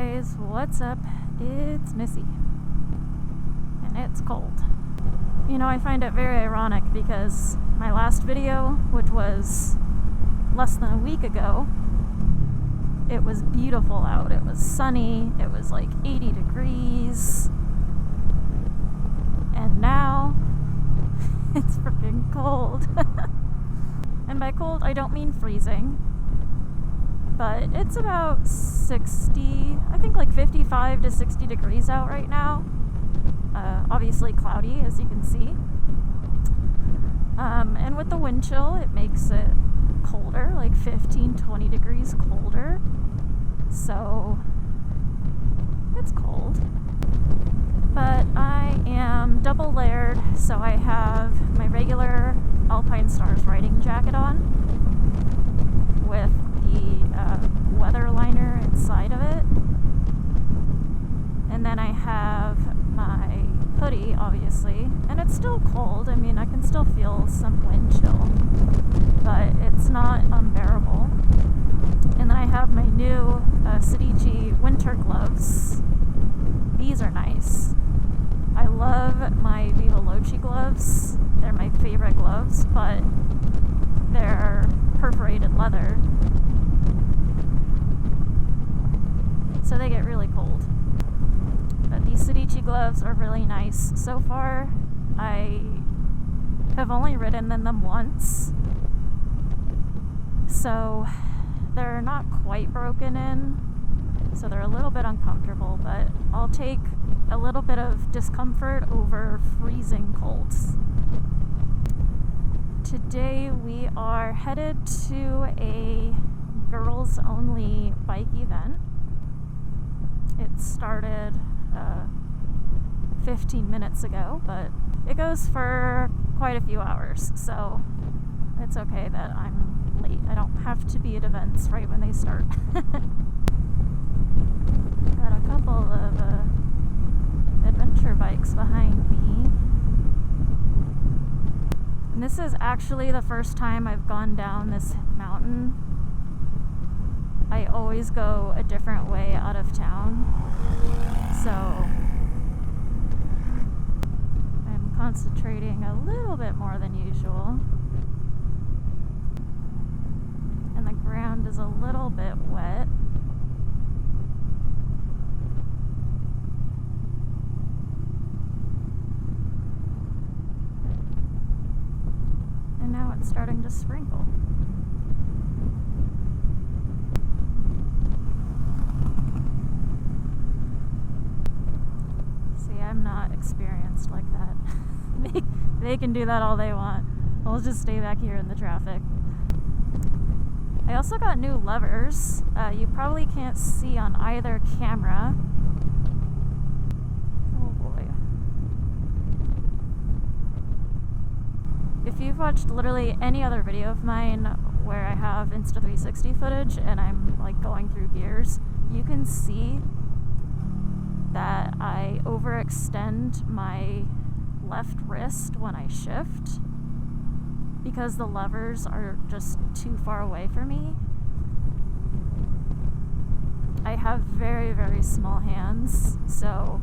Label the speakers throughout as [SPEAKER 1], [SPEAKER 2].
[SPEAKER 1] guys, what's up? It's Missy, and it's cold. You know, I find it very ironic because my last video, which was less than a week ago, it was beautiful out. It was sunny, it was like 80 degrees, and now it's freaking cold. And by cold, I don't mean freezing, but it's about 60, I think like 55 to 60 degrees out right now. Obviously cloudy, as you can see. And with the wind chill, it makes it colder, like 15-20 degrees colder. So it's cold. But I am double layered, so I have my regular Alpine Stars riding jacket on with the weather liner inside of it. And then I have my hoodie, obviously, and it's still cold. I mean, I can still feel some wind chill, but it's not unbearable. And then I have my new City G winter gloves. These are nice. I love my Viva Loci gloves. They're my favorite gloves, but they're perforated leather, so they get really cold. But these City G gloves are really nice. So far, I have only ridden in them once, so they're not quite broken in, so they're a little bit uncomfortable, but I'll take a little bit of discomfort over freezing colds. Today we are headed to a girls only bike event. It started 15 minutes ago, but it goes for quite a few hours, so it's okay that I'm late. I don't have to be at events right when they start. Got a couple of adventure bikes behind me. And this is actually the first time I've gone down this mountain. I always go a different way out of town, so I'm concentrating a little bit more than usual. And the ground is a little bit wet. And now it's starting to sprinkle. See, I'm not experienced like that. They can do that all they want. I'll just stay back here in the traffic. I also got new levers. You probably can't see on either camera. Oh boy. If you've watched literally any other video of mine where I have Insta360 footage and I'm like going through gears, you can see that I overextend my left wrist when I shift because the levers are just too far away for me. I have very, very small hands, so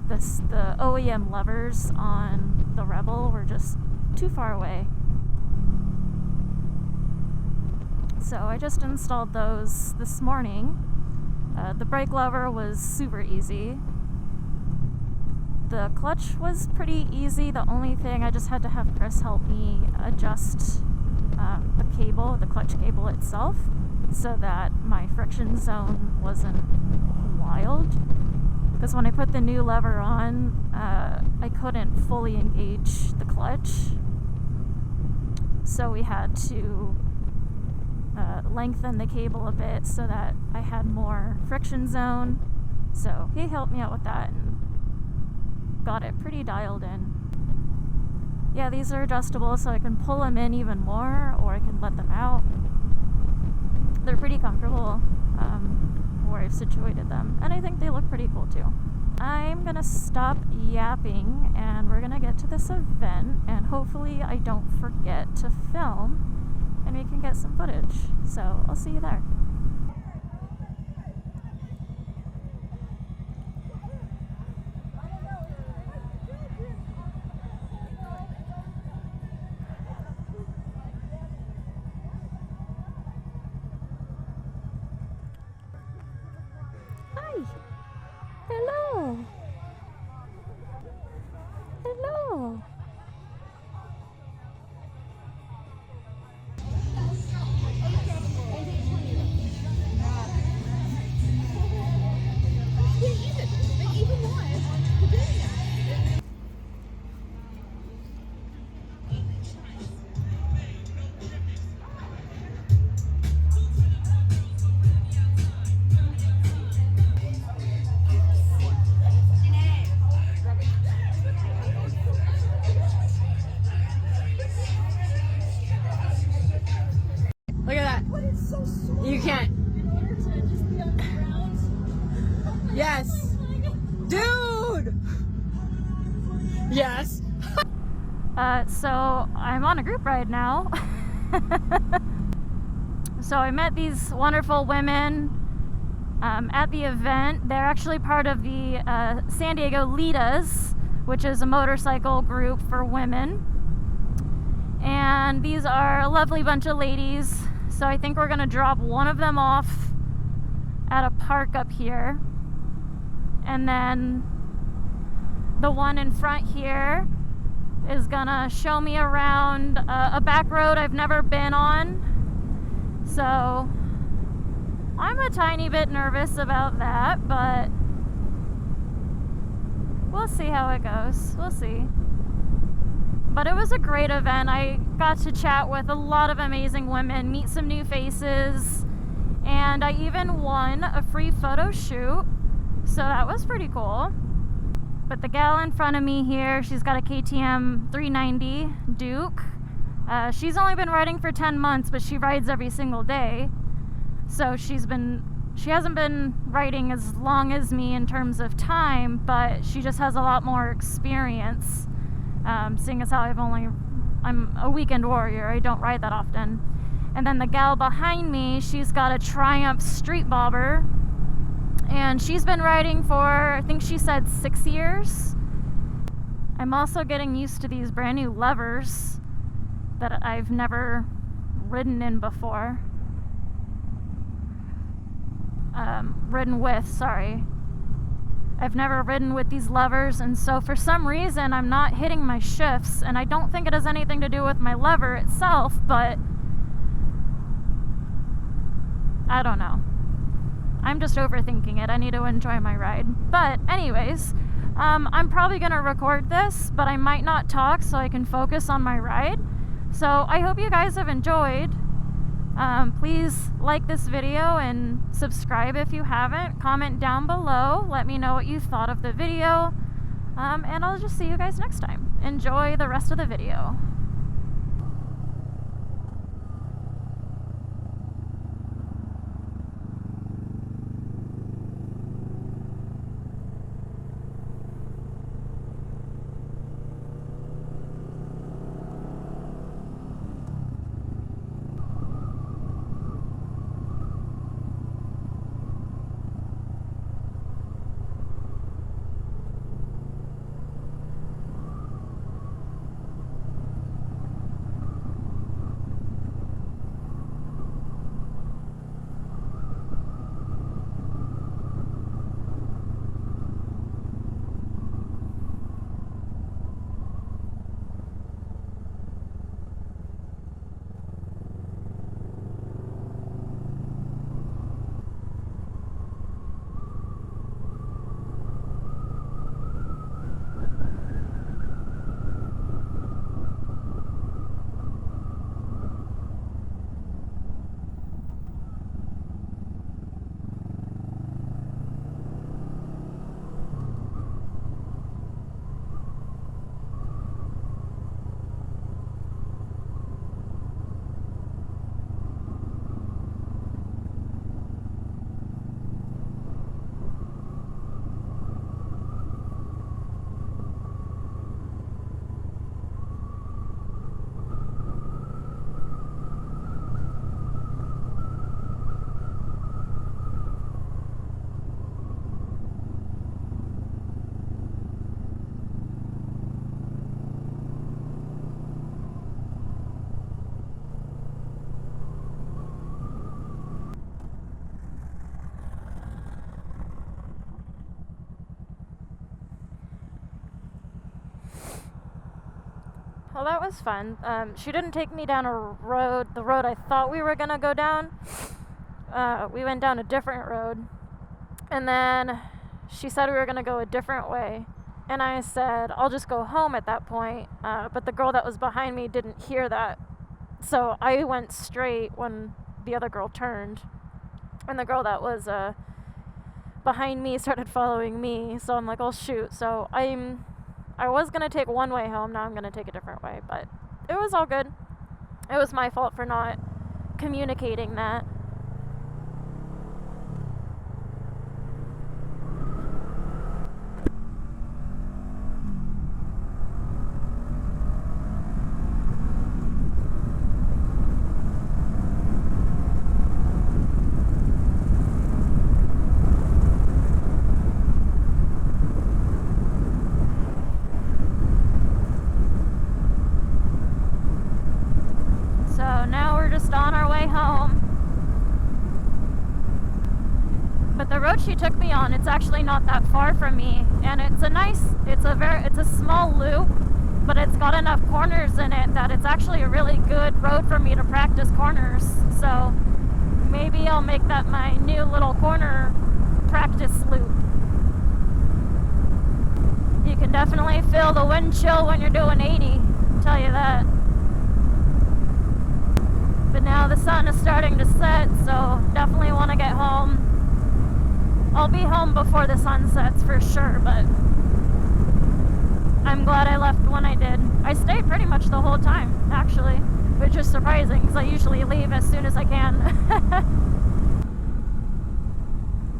[SPEAKER 1] the OEM levers on the Rebel were just too far away. So I just installed those this morning. The brake lever was super easy. The clutch was pretty easy. The only thing, I just had to have Chris help me adjust the cable, the clutch cable itself, so that my friction zone wasn't wild. Because when I put the new lever on, I couldn't fully engage the clutch. So we had to lengthen the cable a bit so that I had more friction zone. So he helped me out with that and got it pretty dialed in. Yeah, these are adjustable, so I can pull them in even more, or I can let them out. They're pretty comfortable where I've situated them, and I think they look pretty cool too. I'm gonna stop yapping and we're gonna get to this event, and hopefully I don't forget to film and we can get some footage. So I'll see you there. So I'm on a group ride now. So I met these wonderful women at the event. They're actually part of the San Diego Litas, which is a motorcycle group for women. And these are a lovely bunch of ladies. So I think we're gonna drop one of them off at a park up here. And then the one in front here is gonna show me around a back road I've never been on. So I'm a tiny bit nervous about that, but we'll see how it goes. We'll see. But it was a great event. I got to chat with a lot of amazing women, meet some new faces, and I even won a free photo shoot. So that was pretty cool. But the gal in front of me here, she's got a KTM 390 Duke. She's only been riding for 10 months, but she rides every single day. So she hasn't been riding as long as me in terms of time, but she just has a lot more experience. Seeing as how I'm a weekend warrior, I don't ride that often. And then the gal behind me, she's got a Triumph Street Bobber, and she's been riding for, I think she said 6 years. I'm also getting used to these brand new levers that I've never ridden in before. Ridden with, sorry. I've never ridden with these levers, and so for some reason I'm not hitting my shifts, and I don't think it has anything to do with my lever itself, but I don't know. I'm just overthinking it. I need to enjoy my ride. But anyways, I'm probably gonna record this, but I might not talk so I can focus on my ride. So I hope you guys have enjoyed. Please like this video and subscribe if you haven't. Comment down below. Let me know what you thought of the video. And I'll just see you guys next time. Enjoy the rest of the video. Well, that was fun. She didn't take me down the road I thought we were gonna go down. We went down a different road, and then she said we were gonna go a different way, and I said I'll just go home at that point, but the girl that was behind me didn't hear that, so I went straight when the other girl turned, and the girl that was behind me started following me, so I'm like, oh shoot. So I was gonna take one way home, now I'm gonna take a different way, but it was all good. It was my fault for not communicating that. but the road she took me on, it's actually not that far from me, and it's a small loop, but it's got enough corners in it that it's actually a really good road for me to practice corners. So maybe I'll make that my new little corner practice loop. You can definitely feel the wind chill when you're doing 80, I'll tell you that. But now the sun is starting to set, so definitely want to get home. I'll be home before the sun sets for sure, but I'm glad I left when I did. I stayed pretty much the whole time, actually, which is surprising because I usually leave as soon as I can.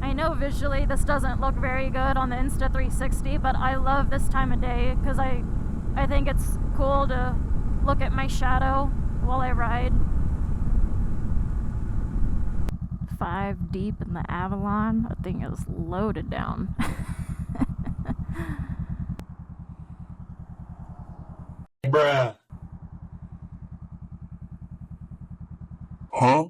[SPEAKER 1] I know visually this doesn't look very good on the Insta360, but I love this time of day because I think it's cool to look at my shadow while I ride. 5 deep in the Avalon. That thing is loaded down.
[SPEAKER 2] Bruh. Huh?